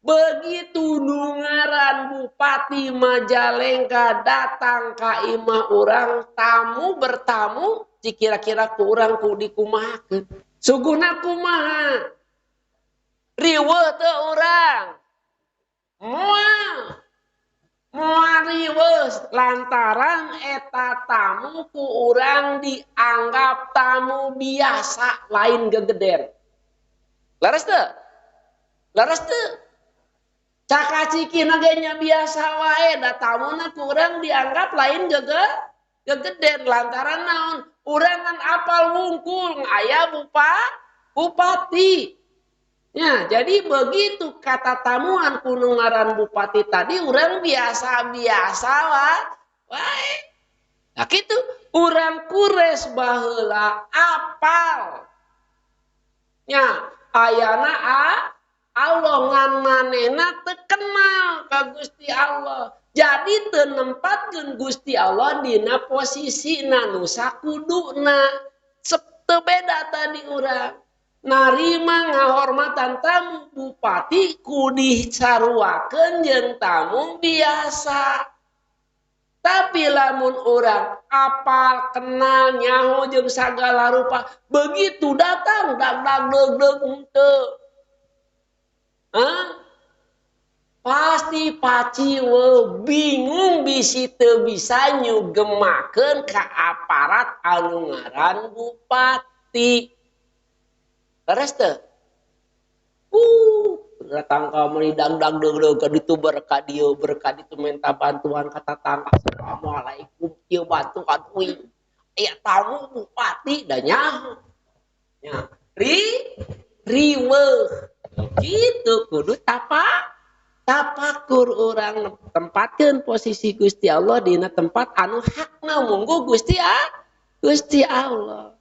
Begitu nungaran Bupati Majalengka datang ka imah urang, tamu bertamu, kira-kira ku urang ku dikumahakeun. Suguna kumaha? Riweuh teu urang. Moal riweuh lantaran eta tamu ku urang dianggap tamu biasa lain gegeden. Laras teu? Laras teu? Cakacikina ge nya biasa wae, da tamuna ku urang dianggap lain gegeden lantaran naon? Urang kan apal wungkul aya bupati. Ya, jadi begitu kata tamuan kuno ngaran bupati tadi urang biasa-biasa wae. Nah kitu urang kures baheula apal. Nya ayana Allah ngan manehna teu kenal ka Gusti Allah. Jadi teu nempatkeun Gusti Allah dina posisina nu sakuduna. Teu beda tadi urang. Narima ngahormatan tamu bupati ku disaruakeun jeung tamu biasa. Tapi lamun urang apal kenal nyaho jeung sagala rupa, begitu datang dag deug henteu. Pasti paciweuh bingung bisi teu bisa nyugemakeun ka aparat anu ngaran bupati. Leres teu? Datang ka meuli dag deug ka ditu berka dieu berka ditu minta bantuan ka tatangga. Assalamualaikum ieu bantuan uing. Aya tamu bupati da nyaho. Nya, riweuh. Gitu kudu tapakur urang tempatkeun posisi Gusti Allah dina tempat anu hakna munggu Gusti Allah.